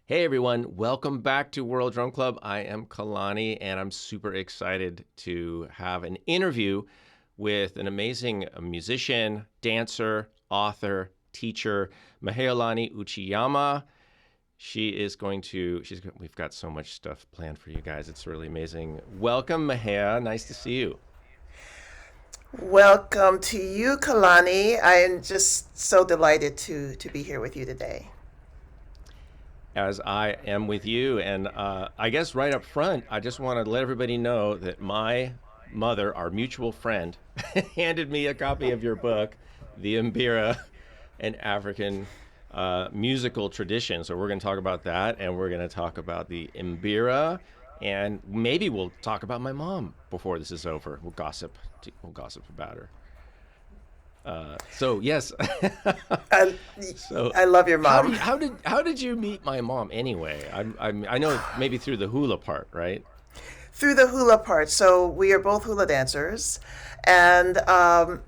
Hey everyone, welcome back to World Drum Club. I am Kalani and I'm super excited to have an interview with an amazing musician, dancer, author, teacher, Mahealani Uchiyama. We've got so much stuff planned for you guys. It's really amazing. Welcome, Mahea. Nice to see you. Welcome to you, Kalani. I am just so delighted to be here with you today. As I am with you. And I guess right up front, I just want to let everybody know that my mother, our mutual friend, handed me a copy of your book, The Mbira, an African musical tradition. So we're going to talk about that, and we're going to talk about the Mbira, and maybe we'll talk about my mom before this is over. We'll gossip. We'll gossip about her. So yes. I, So I love your how mom. did you meet my mom anyway? I know maybe through the hula part, right? Through the hula part. So we are both hula dancers, and I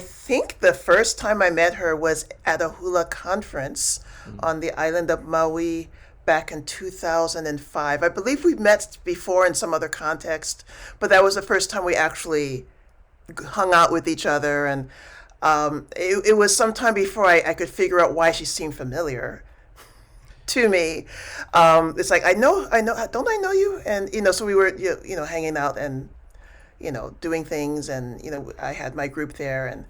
think the first time I met her was at a hula conference Mm. on the island of Maui back in 2005. I believe we met before in some other context, but that was the first time we actually hung out with each other, and it was sometime before I could figure out why she seemed familiar to me. It's like don't I know you? And so we were hanging out and doing things, and I had my group there, and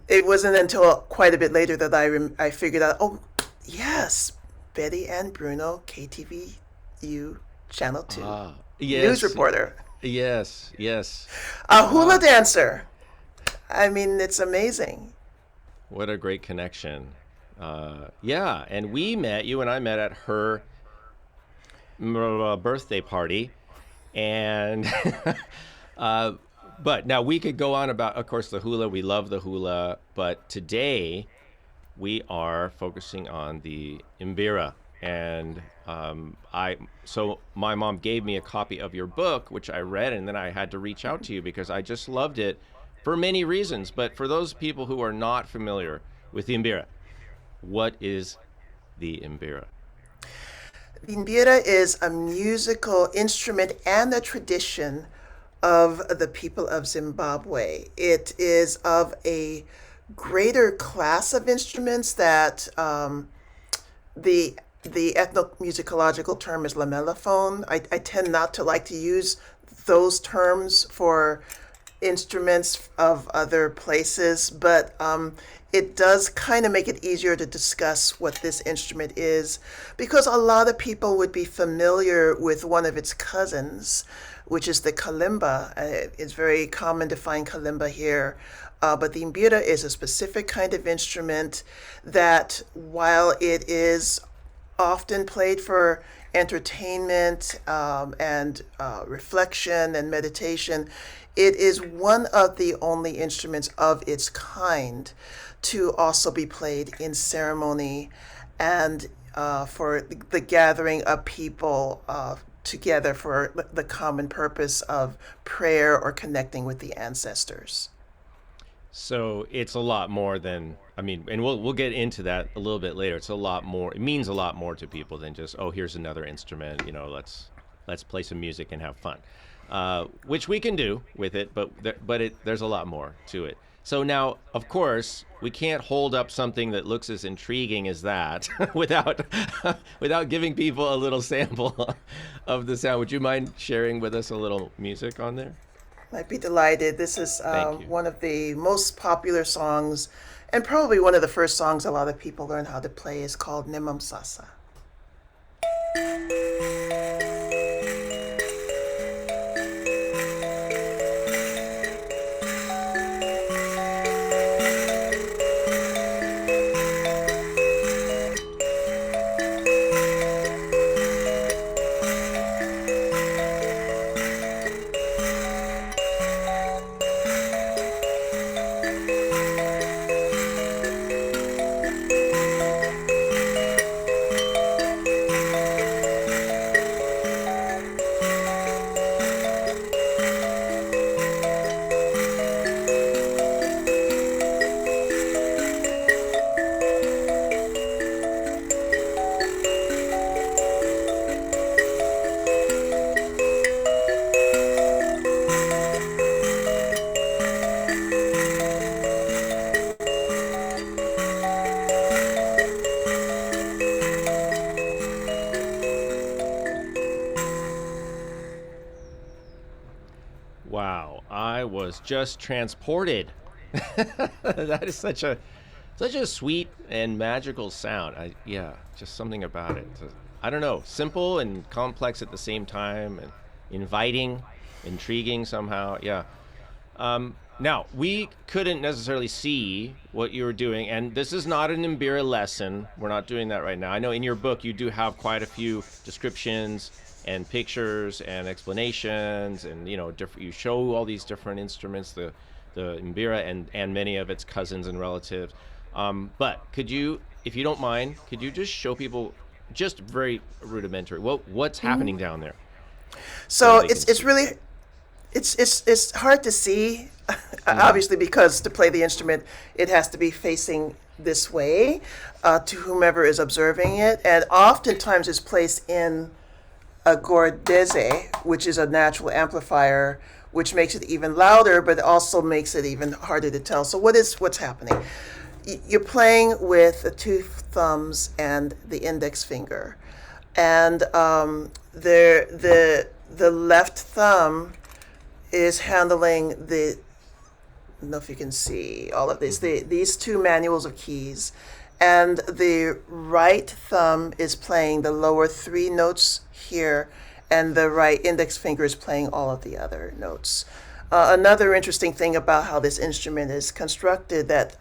it wasn't until quite a bit later that I figured out. Oh, yes, Betty Ann Bruno, KTVU Channel 2 Ah, news yes, reporter, yes, yes. a hula Ah, dancer. I mean, it's amazing. what a great connection. Yeah, and you and I met at her birthday party, and uh, but now we could go on about, of course, the hula. We love the hula, but today we are focusing on the Imbira. And so my mom gave me a copy of your book, which I read, and then I had to reach out to you because I just loved it for many reasons. But for those people who are not familiar with the Imbira, what is the Imbira? Bimbira is a musical instrument and a tradition of the people of Zimbabwe. It is of a greater class of instruments that the ethnomusicological term is lamellophone. I tend not to like to use those terms for instruments of other places, but it does kind of make it easier to discuss what this instrument is because a lot of people would be familiar with one of its cousins, which is the kalimba. It's very common to find kalimba here. But the mbira is a specific kind of instrument that, while it is often played for entertainment and reflection and meditation, it is one of the only instruments of its kind to also be played in ceremony and for the gathering of people together for the common purpose of prayer or connecting with the ancestors. So it's a lot more than, I mean, and we'll get into that a little bit later. It's a lot more. It means a lot more to people than just, oh, here's another instrument. Let's play some music and have fun, which we can do with it. There's a lot more to it. So now, of course, we can't hold up something that looks as intriguing as that without without giving people a little sample of the sound. Would you mind sharing with us a little music on there? I'd be delighted. This is Thank you. one of the most popular songs, and probably one of the first songs a lot of people learn how to play. Is called Nemam Sasa. was just transported. That is such a sweet and magical sound. Yeah, just something about it. I don't know, simple and complex at the same time, and inviting, intriguing somehow. Yeah. Now, we couldn't necessarily see what you were doing, and this is not an Mbira lesson. We're not doing that right now. I know in your book you do have quite a few descriptions and pictures and explanations, and you show all these different instruments, the Mbira and many of its cousins and relatives. But could you, if you don't mind, could you just show people just very rudimentary what's happening down there so So that they can it's see? really it's hard to see, obviously, because to play the instrument, it has to be facing this way to whomever is observing it, and oftentimes it's placed in a gordese, which is a natural amplifier, which makes it even louder, but also makes it even harder to tell. So what's happening? You're playing with the two thumbs and the index finger, and the left thumb is handling the, I don't know if you can see all of this, these two manuals of keys, and the right thumb is playing the lower three notes here, and the right index finger is playing all of the other notes. Another interesting thing about how this instrument is constructed that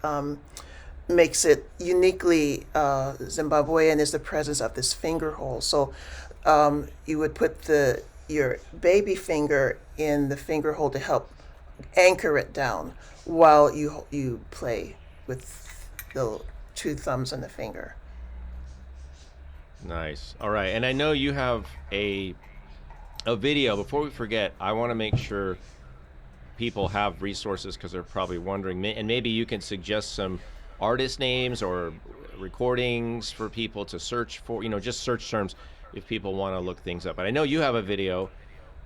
makes it uniquely Zimbabwean is the presence of this finger hole. So you would put your baby finger in the finger hole to help anchor it down while you play with the two thumbs and the finger. Nice. All right. And I know you have a video. Before we forget, I want to make sure people have resources because they're probably wondering, and maybe you can suggest some artist names or recordings for people to search for, just search terms if people want to look things up. But I know you have a video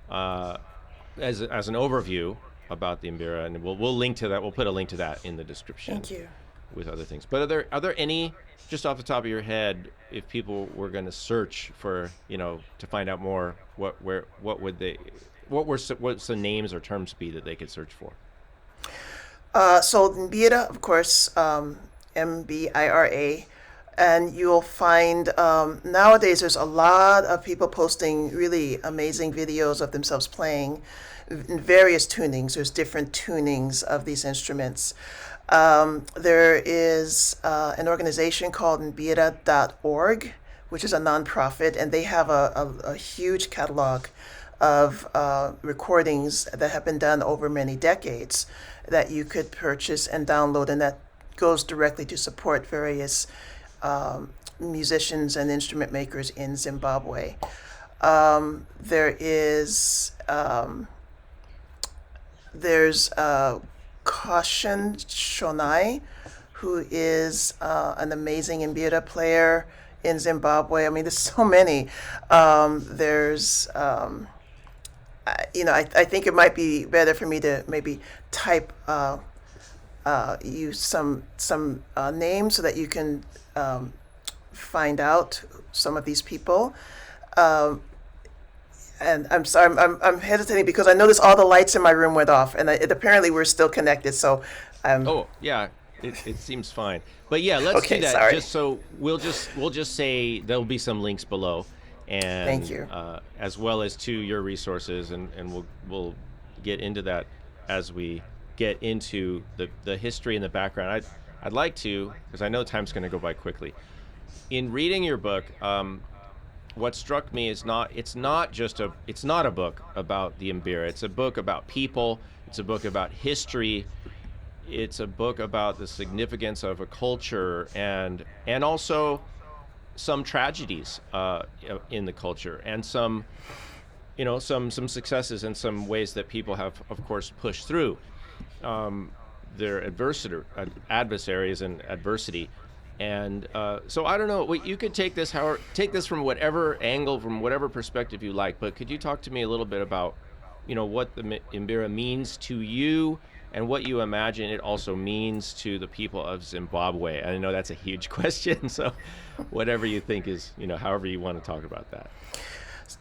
as an overview about the Mbira, and we'll link to that. We'll put a link to that in the description Thank you. with other things. But are there any, just off the top of your head, if people were going to search for, to find out more, what's the names or terms be that they could search for? So Mbira, of course, Mbira, and you'll find nowadays there's a lot of people posting really amazing videos of themselves playing in various tunings. There's different tunings of these instruments. There is an organization called Mbira.org, which is a nonprofit, and they have a huge catalog of recordings that have been done over many decades that you could purchase and download, and that goes directly to support various musicians and instrument makers in Zimbabwe. There's Caution Shonai, who is an amazing Mbira player in Zimbabwe. I mean, there's so many. I think it might be better for me to maybe type use some names so that you can find out some of these people. And I'm sorry, I'm hesitating because I noticed all the lights in my room went off, and apparently we're still connected. So, Oh, yeah, it seems fine. But yeah, let's Okay, do that. sorry. Just so we'll just say there'll be some links below, and Thank you. As well as to your resources, and we'll get into that as we get into the history and the background. I'd like to, because I know time's going to go by quickly. In reading your book, what struck me is it's not a book about the Mbira. It's a book about people. It's a book about history. It's a book about the significance of a culture and also some tragedies in the culture, and some successes and some ways that people have, of course, pushed through their adversaries and adversity. And so I don't know. You could take this from whatever angle, from whatever perspective you like. But could you talk to me a little bit about, what the Mbira means to you, and what you imagine it also means to the people of Zimbabwe? I know that's a huge question. So, whatever you think is, however you want to talk about that.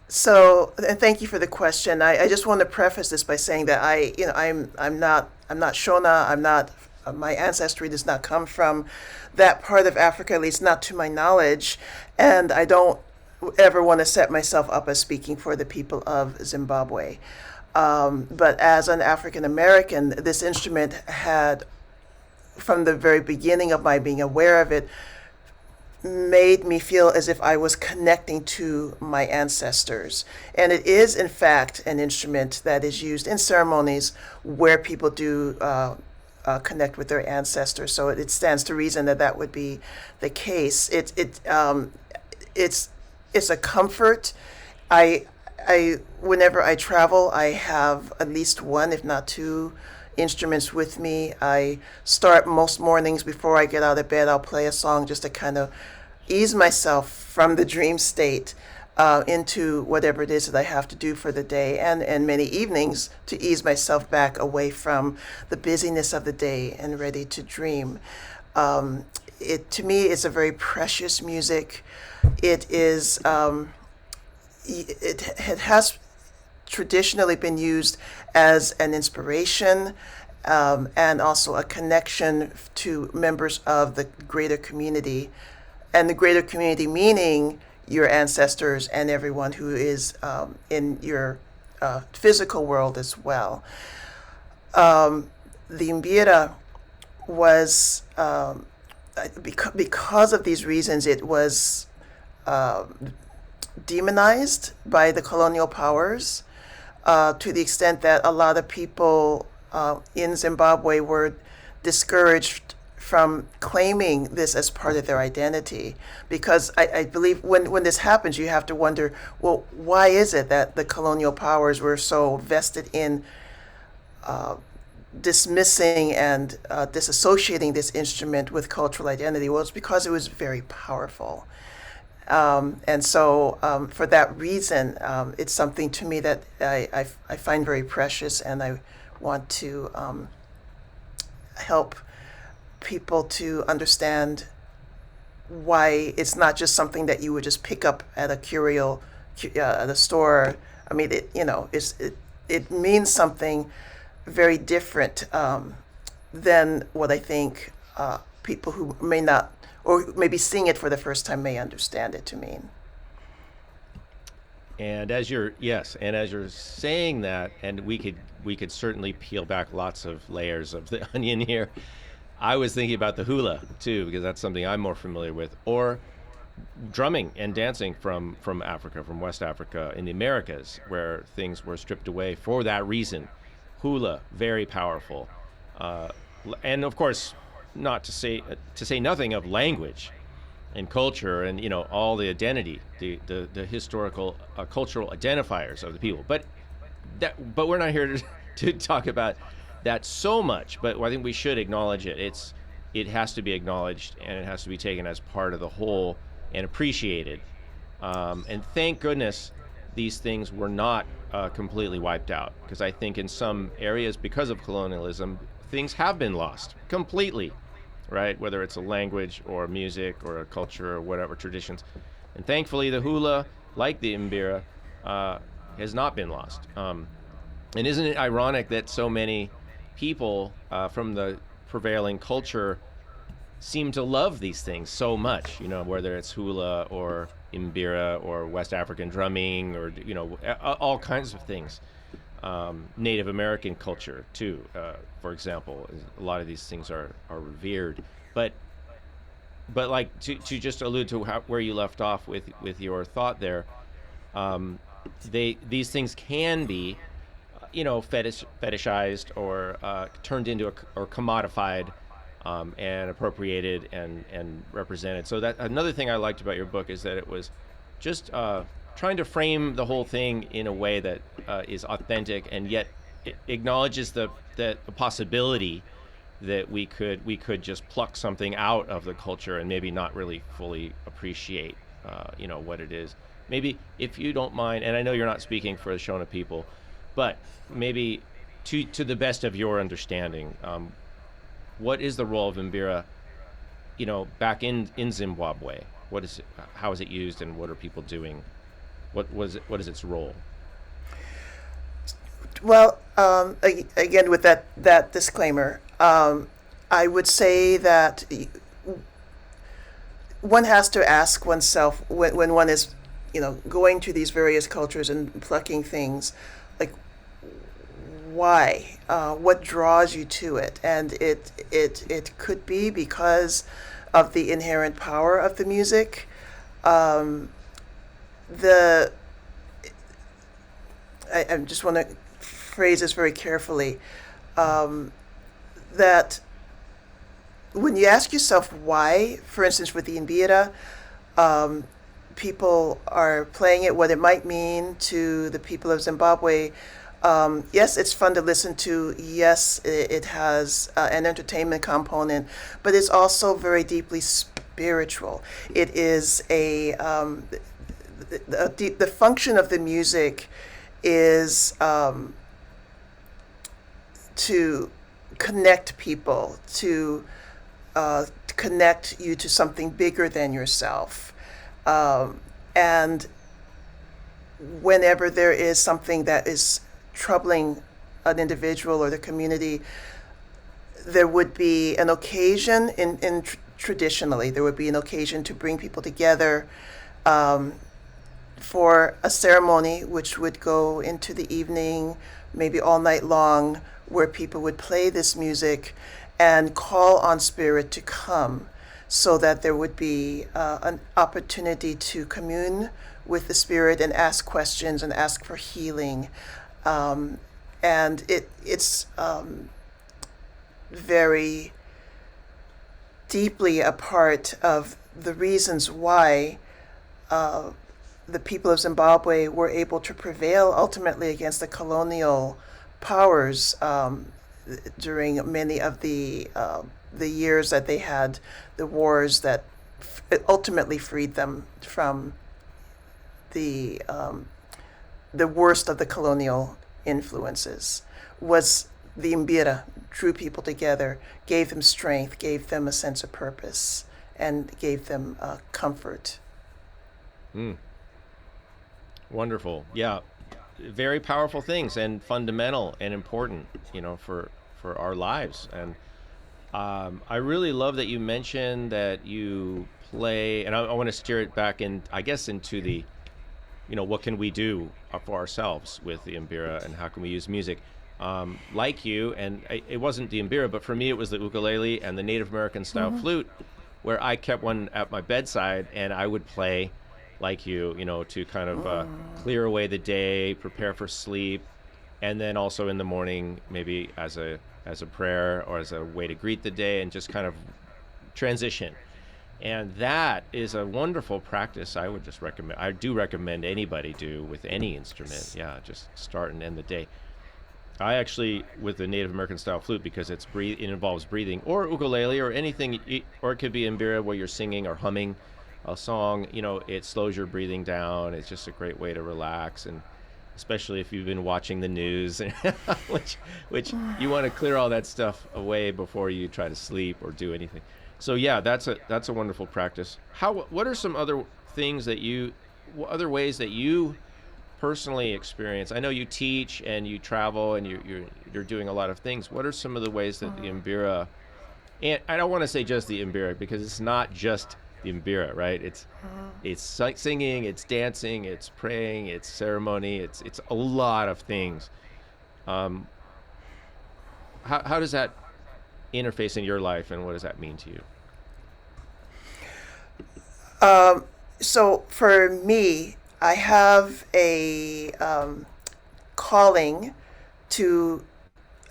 So, and thank you for the question. I just want to preface this by saying that I'm not Shona. I'm not my ancestry does not come from that part of Africa, at least not to my knowledge, and I don't ever want to set myself up as speaking for the people of Zimbabwe. But as an African American, this instrument had, from the very beginning of my being aware of it, made me feel as if I was connecting to my ancestors. And it is, in fact, an instrument that is used in ceremonies where people do connect with their ancestors. So it stands to reason that that would be the case. It's it's a comfort. I whenever I travel, I have at least one, if not two, instruments with me. I start most mornings before I get out of bed. I'll play a song just to kind of ease myself from the dream state into whatever it is that I have to do for the day, and many evenings to ease myself back away from the busyness of the day and ready to dream. It to me is a very precious music. It is it has traditionally been used as an inspiration and also a connection to members of the greater community. And the greater community meaning your ancestors and everyone who is in your physical world as well. The Mbira was, because of these reasons, it was demonized by the colonial powers to the extent that a lot of people in Zimbabwe were discouraged from claiming this as part of their identity. Because I believe when this happens, you have to wonder, well, why is it that the colonial powers were so vested in dismissing and disassociating this instrument with cultural identity? Well, it's because it was very powerful. And so, for that reason, it's something to me that I find very precious, and I want to help people to understand why it's not just something that you would just pick up at a curio at a store. I mean, it means something very different than what I think people who may not, or maybe seeing it for the first time, may understand it to mean. And as you're saying that, and we could certainly peel back lots of layers of the onion here. I was thinking about the hula too, because that's something I'm more familiar with, or drumming and dancing from Africa, from West Africa in the Americas, where things were stripped away for that reason. Hula, very powerful, and of course, not to say nothing of language and culture, and all the identity, the historical cultural identifiers of the people. But we're not here to talk about that so much. But I think we should acknowledge it. It has to be acknowledged, and it has to be taken as part of the whole and appreciated. And thank goodness these things were not completely wiped out, because I think in some areas, because of colonialism, things have been lost completely, right? Whether it's a language or music or a culture or whatever traditions. And thankfully, the hula, like the Mbira, has not been lost. And isn't it ironic that so many people from the prevailing culture seem to love these things so much, whether it's hula or Mbira or West African drumming or, all kinds of things. Native American culture too, for example, a lot of these things are revered. But like to just allude to where you left off with your thought there, these things can be, fetishized or turned into or commodified, and appropriated and represented. So that another thing I liked about your book is that it was just trying to frame the whole thing in a way that is authentic, and yet it acknowledges the possibility that we could just pluck something out of the culture and maybe not really fully appreciate what it is. Maybe, if you don't mind, and I know you're not speaking for the Shona people, but maybe to the best of your understanding, what is the role of Mbira, back in Zimbabwe? What is it, how is it used, and what are people doing What is its role? Well, again, with that disclaimer, I would say that one has to ask oneself when one is, going to these various cultures and plucking things, like why, what draws you to it, and it could be because of the inherent power of the music. Um, the I just want to phrase this very carefully. Um, that when you ask yourself why, for instance, with the Imbira, um, people are playing it, what it might mean to the people of Zimbabwe. Yes, it's fun to listen to. Yes, it has an entertainment component, but it's also very deeply spiritual. It is the function of the music is to connect people, to connect you to something bigger than yourself. And whenever there is something that is troubling an individual or the community, there would be an occasion traditionally there would be an occasion to bring people together, um, for a ceremony which would go into the evening, maybe all night long, where people would play this music and call on spirit to come, so that there would be an opportunity to commune with the spirit and ask questions and ask for healing. Um, and it's very deeply a part of the reasons why uh, the people of Zimbabwe were able to prevail ultimately against the colonial powers, during many of the years that they had the wars that ultimately freed them from the um, the worst of the colonial influences. Was the Imbira drew people together, gave them strength, gave them a sense of purpose, and gave them comfort. Mm, wonderful. Yeah, very powerful things and fundamental and important, for our lives. And I really love that you mentioned that you play, and I want to steer it back in, I guess, into the, what can we do for ourselves with the Imbira and how can we use music? Like you, and it wasn't the Imbira, but for me it was the ukulele and the Native American style flute, where I kept one at my bedside and I would play like you, to kind of clear away the day, prepare for sleep, and then also in the morning, maybe as a prayer or as a way to greet the day and just kind of transition. And that is a wonderful practice. I would just recommend. I do recommend anybody do with any instrument. Yeah, just start and end the day. I actually with the Native American style flute because it involves breathing, or ukulele or anything, or it could be Imbira where you're singing or humming a song. It slows your breathing down. It's just a great way to relax, and especially if you've been watching the news, which you want to clear all that stuff away before you try to sleep or do anything. So yeah, that's a wonderful practice. What are some other things other ways that you personally experience? I know you teach and you travel and you're doing a lot of things. What are some of the ways that the Imbira, and I don't want to say just the Imbira because it's not just the Imbira, right? It's singing, it's dancing, it's praying, it's ceremony, it's a lot of things. Um, how does that interface in your life, and what does that mean to you? So for me, I have a calling to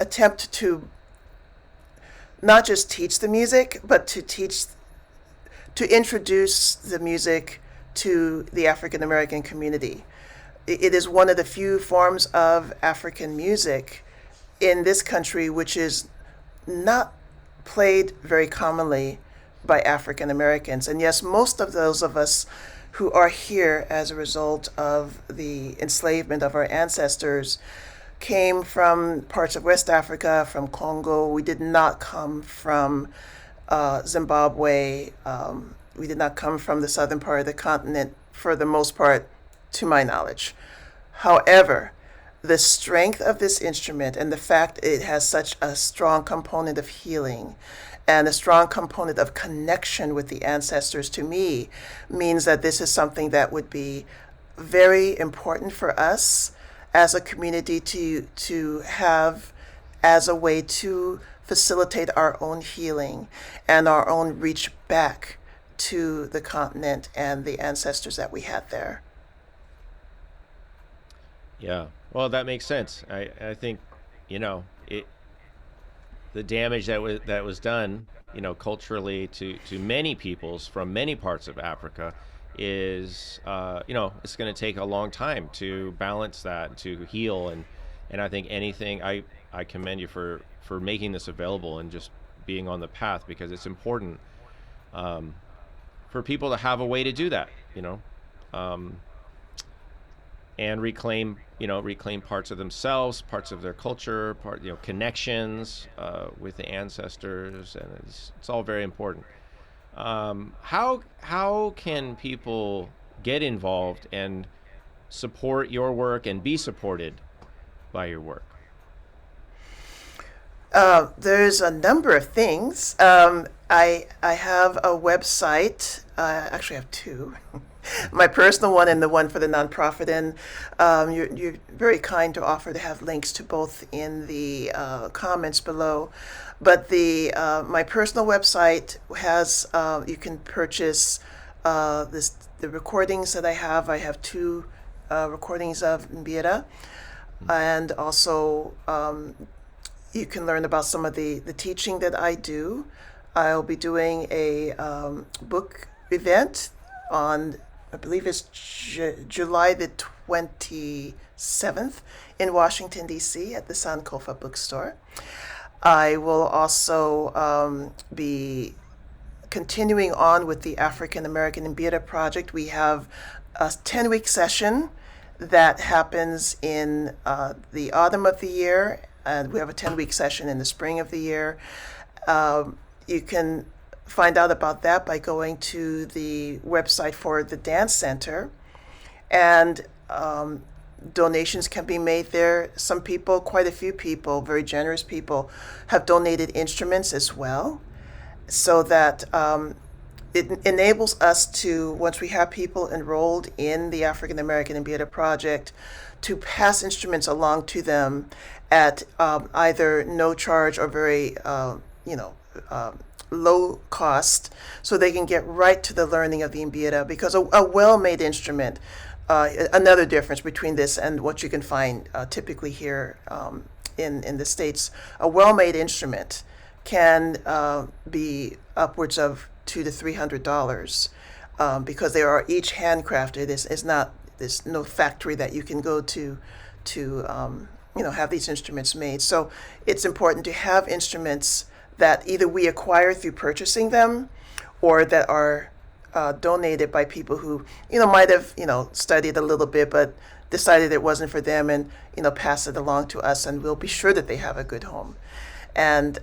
attempt to not just teach the music, but to introduce the music to the African American community. It is one of the few forms of African music in this country which is not played very commonly by African Americans. And yes, most of those of us who are here as a result of the enslavement of our ancestors came from parts of West Africa, from Congo. We did not come from Zimbabwe. We did not come from the southern part of the continent for the most part. to my knowledge. However, the strength of this instrument and the fact it has such a strong component of healing and a strong component of connection with the ancestors to me means that this is something that would be very important for us as a community to have as a way to facilitate our own healing and our own reach back to the continent and the ancestors that we had there. Yeah. Well, that makes sense. I think, you know, it the damage that was done, you know, culturally to many peoples from many parts of Africa is, you know, it's going to take a long time to balance that, to heal, and I think anything I commend you for making this available and just being on the path because it's important for people to have a way to do that, you know. Um, and reclaim parts of themselves, parts of their culture, connections with the ancestors, and it's all very important. How can people get involved and support your work and be supported by your work? There's a number of things. I have a website. Actually, I have two. My personal one and the one for the nonprofit. And you're very kind to offer to have links to both in the comments below. But my personal website has you can purchase the recordings that I have. I have two recordings of Mbira, and also you can learn about some of the teaching that I do. I'll be doing a book event on, I believe it's July the 27th in Washington, D.C. at the Sankofa bookstore. I will also be continuing on with the African American Mbira Project. We have a 10-week session that happens in the autumn of the year, and we have a 10-week session in the spring of the year. You can find out about that by going to the website for the Dance Center, and donations can be made there. Some people, quite a few people, very generous people, have donated instruments as well, so that it enables us to, once we have people enrolled in the African American Mbira Project, to pass instruments along to them at either no charge or very, low cost, so they can get right to the learning of the Mbira, because a well-made instrument, another difference between this and what you can find typically here in the States, a well-made instrument can be upwards of $200 to $300 because they are each handcrafted. There's no factory that you can go to have these instruments made. So it's important to have instruments that either we acquire through purchasing them, or that are donated by people who might have studied a little bit but decided it wasn't for them, and pass it along to us, and we'll be sure that they have a good home. And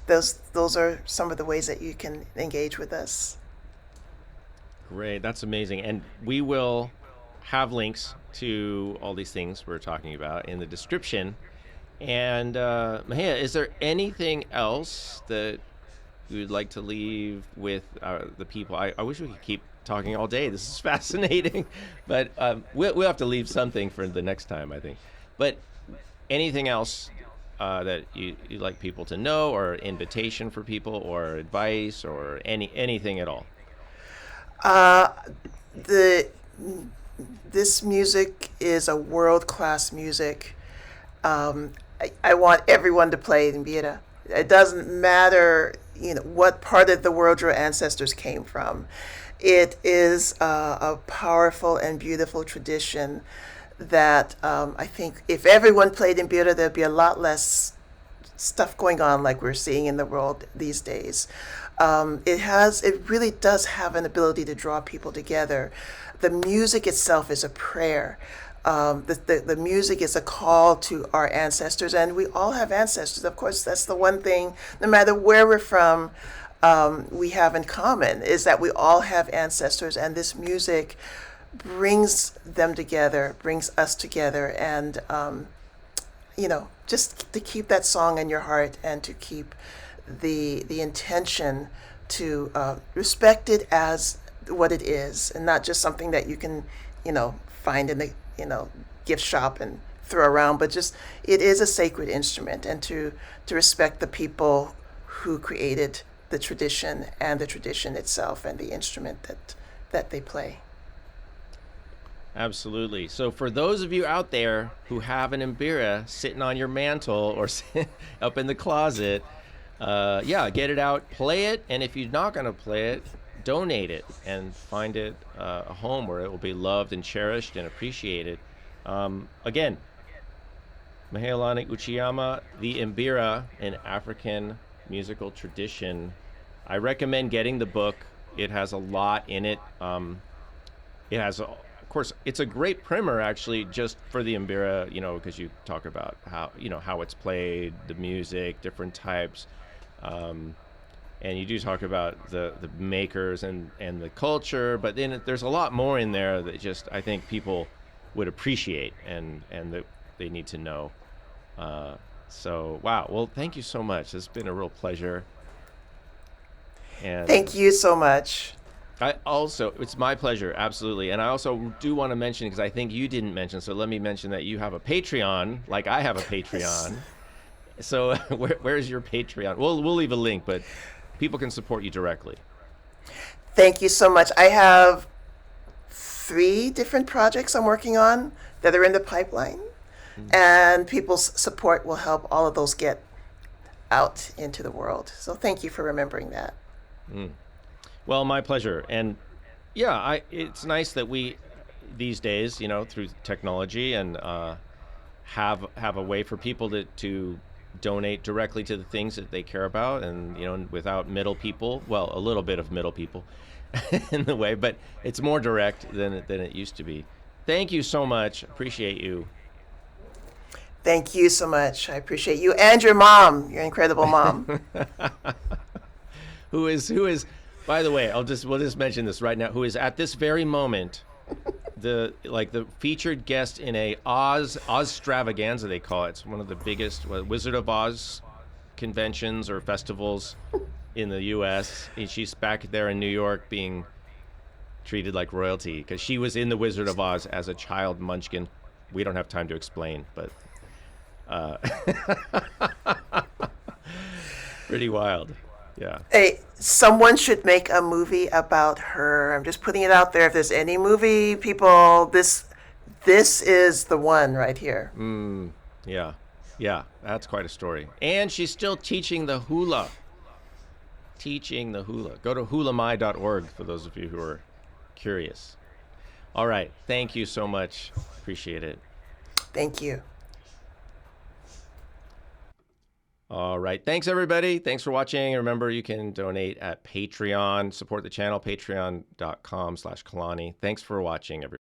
those are some of the ways that you can engage with us. Great, that's amazing. And we will have links to all these things we're talking about in the description. And Mahia, is there anything else that you would like to leave with the people? I wish we could keep talking all day. This is fascinating, but we'll have to leave something for the next time, I think. But anything else that you'd like people to know, or invitation for people, or advice, or anything at all? This music is a world-class music. I want everyone to play Mbira. It doesn't matter, what part of the world your ancestors came from. It is a powerful and beautiful tradition that I think if everyone played Mbira, there'd be a lot less stuff going on like we're seeing in the world these days. It really does have an ability to draw people together. The music itself is a prayer. The music is a call to our ancestors, and we all have ancestors. Of course, that's the one thing, no matter where we're from, we have in common, is that we all have ancestors, and this music brings them together, brings us together, and just to keep that song in your heart and to keep the intention to respect it as what it is, and not just something that you can, find in the, gift shop and throw around, but just it is a sacred instrument, and to respect the people who created the tradition and the tradition itself and the instrument that they play. Absolutely. So for those of you out there who have an mbira sitting on your mantle or up in the closet, yeah, get it out, play it, and if you're not going to play it, donate it and find it a home where it will be loved and cherished and appreciated. Again, Mahealani Uchiyama, The Mbira, an African musical tradition. I recommend getting the book. It has a lot in it. It has, of course, it's a great primer actually, just for the mbira, because you talk about how it's played, the music, different types, and you do talk about the makers and the culture. But then there's a lot more in there that just I think people would appreciate and that they need to know. So wow, well, thank you so much. It's been a real pleasure. And Thank you so much. it's my pleasure, absolutely. And I also do want to mention, because I think you didn't mention, so let me mention that you have a Patreon, like I have a Patreon. So where's your Patreon? We'll leave a link, but people can support you directly. Thank you so much. I have 3 different projects I'm working on that are in the pipeline, and people's support will help all of those get out into the world. So thank you for remembering that. Well, my pleasure. And yeah, it's nice that we these days, through technology and have a way for people to donate directly to the things that they care about, and without middle people. Well, a little bit of middle people in the way, but it's more direct than it used to be. Thank you so much. Appreciate you. Thank you so much. I appreciate you and your mom, your incredible mom. Who is by the way, we'll just mention this right now, who is at this very moment the featured guest in a Ozstravaganza, they call it. It's one of the biggest Wizard of Oz conventions or festivals in the US. And she's back there in New York being treated like royalty because she was in the Wizard of Oz as a child munchkin. We don't have time to explain, but pretty wild. Yeah. Hey, someone should make a movie about her. I'm just putting it out there. If there's any movie, people, this is the one right here. Yeah. Yeah. That's quite a story. And she's still teaching the hula. Go to hulamai.org for those of you who are curious. All right. Thank you so much. Appreciate it. Thank you. All right. Thanks, everybody. Thanks for watching. Remember, you can donate at Patreon. Support the channel, patreon.com/Kalani. Thanks for watching, everybody.